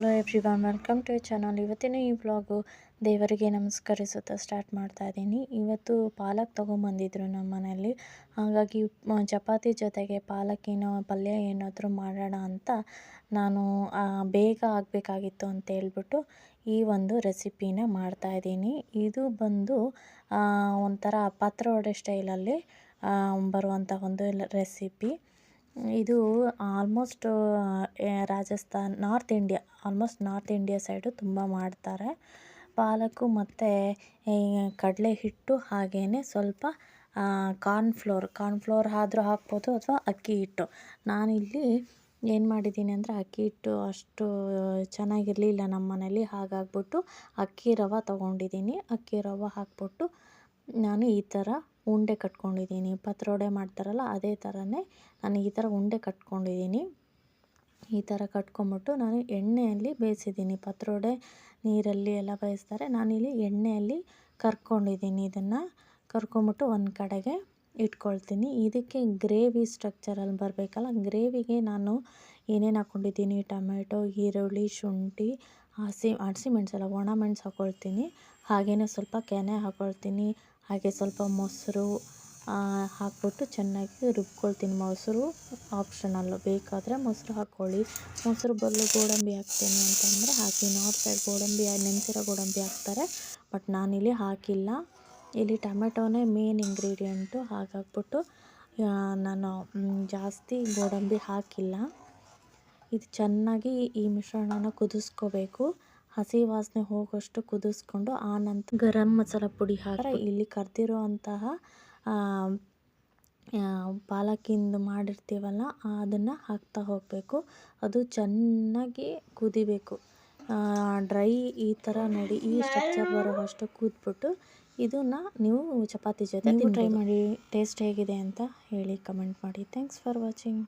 Hello everyone, welcome to channel. ಇವತ್ತಿನ ಈ vlog ದೇವರಿಗೆ ನಮಸ್ಕರಿಸುತ್ತಾ ಸ್ಟಾರ್ಟ್ ಮಾಡ್ತಾ ಇದ್ದೀನಿ. ಇವತ್ತು ಪಾಲಕ್ ತೊಗೊಂಬಂದಿದ್ರು ನಮ್ಮ ಮನೆಯಲ್ಲಿ. ಹಾಗಾಗಿ ಚಪಾತಿ ಜೊತೆಗೆ ಪಾಲಕ್ಕಿನ ಪಲ್ಯ ಏನಾದರೂ ಮಾಡೋಣ ಅಂತ ನಾನು ಬೇಗ ಆಗಬೇಕಾಗಿತ್ತು ಅಂತ ಹೇಳ್ಬಿಟ್ಟು ಈ ಒಂದು ರೆಸಿಪಿನ ಮಾಡ್ತಾಯಿದ್ದೀನಿ. ಇದು ಬಂದು ಒಂಥರ ಪಾತ್ರೋಡೆ ಸ್ಟೈಲಲ್ಲಿ ಬರುವಂಥ ಒಂದು ರೆಸಿಪಿ. ಇದು almost Rajasthan, north India side ತುಂಬ ಮಾಡ್ತಾರೆ. ಪಾಲಕ್ಕು ಮತ್ತು ಕಡಲೆ ಹಿಟ್ಟು ಹಾಗೆಯೇ ಸ್ವಲ್ಪ ಕಾರ್ನ್ಫ್ಲೋರ್ ಆದರೂ ಹಾಕ್ಬೋದು ಅಥವಾ ಅಕ್ಕಿ ಹಿಟ್ಟು. ನಾನಿಲ್ಲಿ ಏನು ಮಾಡಿದ್ದೀನಿ ಅಂದರೆ ಅಕ್ಕಿ ಹಿಟ್ಟು ಅಷ್ಟು ಚೆನ್ನಾಗಿರಲಿಲ್ಲ ನಮ್ಮ ಮನೇಲಿ, ಹಾಗಾಗ್ಬಿಟ್ಟು ಅಕ್ಕಿ ರವೆ ತೊಗೊಂಡಿದ್ದೀನಿ. ಅಕ್ಕಿ ರವೆ ಹಾಕ್ಬಿಟ್ಟು ನಾನು ಈ ಥರ ಉಂಡೆ ಕಟ್ಕೊಂಡಿದ್ದೀನಿ. ಪತ್ರೊಡೆ ಮಾಡ್ತಾರಲ್ಲ ಅದೇ ಥರನೇ ನಾನು ಈ ಥರ ಉಂಡೆ ಕಟ್ಕೊಂಡಿದ್ದೀನಿ. ಈ ಥರ ಕಟ್ಕೊಂಬಿಟ್ಟು ನಾನು ಎಣ್ಣೆಯಲ್ಲಿ ಬೇಯಿಸಿದ್ದೀನಿ. ಪತ್ರೊಡೆ ನೀರಲ್ಲಿ ಎಲ್ಲ ಬೇಯಿಸ್ತಾರೆ, ನಾನಿಲ್ಲಿ ಎಣ್ಣೆಯಲ್ಲಿ ಕರ್ಕೊಂಡಿದ್ದೀನಿ. ಇದನ್ನು ಕರ್ಕೊಂಬಿಟ್ಟು ಒಂದು ಕಡೆಗೆ ಇಟ್ಕೊಳ್ತೀನಿ. ಇದಕ್ಕೆ ಗ್ರೇವಿ ಸ್ಟ್ರಕ್ಚರಲ್ಲಿ ಬರಬೇಕಲ್ಲ, ಗ್ರೇವಿಗೆ ನಾನು ಏನೇನು ಹಾಕ್ಕೊಂಡಿದ್ದೀನಿ, ಟೊಮೆಟೊ, ಈರುಳ್ಳಿ, ಶುಂಠಿ, ಹಸಿಮೆಣಸಲ್ಲ ಒಣಮೆಣಸು ಹಾಕ್ಕೊಳ್ತೀನಿ. ಹಾಗೆಯೇ ಸ್ವಲ್ಪ ಕೆನೆ ಹಾಕ್ಕೊಳ್ತೀನಿ. ಹಾಗೆ ಸ್ವಲ್ಪ ಮೊಸರು ಹಾಕ್ಬಿಟ್ಟು ಚೆನ್ನಾಗಿ ರುಬ್ಕೊಳ್ತೀನಿ. ಮೊಸರು ಆಪ್ಷನಲ್ಲು, ಬೇಕಾದರೆ ಮೊಸರು ಹಾಕ್ಕೊಳ್ಳಿ. ಮೊಸರು ಬದಲು ಗೋಡಂಬಿ ಹಾಕ್ತೀನಿ ಅಂತಂದರೆ ಹಾಕಿ. ನಾರ್ತ್ ಸೈಡ್ ನೆನೆಸಿರೋ ಗೋಡಂಬಿ ಹಾಕ್ತಾರೆ, ಬಟ್ ನಾನಿಲ್ಲಿ ಹಾಕಿಲ್ಲ. ಇಲ್ಲಿ ಟೊಮೆಟೊನೇ ಮೇನ್ ಇಂಗ್ರೀಡಿಯೆಂಟು, ಹಾಗಾಗ್ಬಿಟ್ಟು ನಾನು ಜಾಸ್ತಿ ಗೋಡಂಬಿ ಹಾಕಿಲ್ಲ. ಇದು ಚೆನ್ನಾಗಿ ಈ ಮಿಶ್ರಣನ ಕುದಿಸ್ಕೋಬೇಕು. ಹಸಿ ವಾಸನೆ ಹೋಗೋಷ್ಟು ಕುದಿಸ್ಕೊಂಡು ಆನಂತರ ಗರಂ ಮಸಾಲ ಪುಡಿ ಹಾಕಿ ಇಲ್ಲಿ ಕರೆದಿರೋ ಅಂತಹ ಪಾಲಕ್ಕಿಂದು ಮಾಡಿರ್ತೀವಲ್ಲ ಅದನ್ನು ಹಾಕ್ತಾ ಹೋಗಬೇಕು. ಅದು ಚೆನ್ನಾಗಿ ಕುದಿಬೇಕು. ಡ್ರೈ ಈ ಥರ ನೋಡಿ, ಈ ಸ್ಟ್ರಕ್ಚರ್ ಬರೋವಷ್ಟು ಕುದ್ಬಿಟ್ಟು ಇದನ್ನು ನೀವು ಚಪಾತಿ ಜೊತೆ ಟ್ರೈ ಮಾಡಿ. ಟೇಸ್ಟ್ ಹೇಗಿದೆ ಅಂತ ಹೇಳಿ, ಕಮೆಂಟ್ ಮಾಡಿ. Thanks for watching.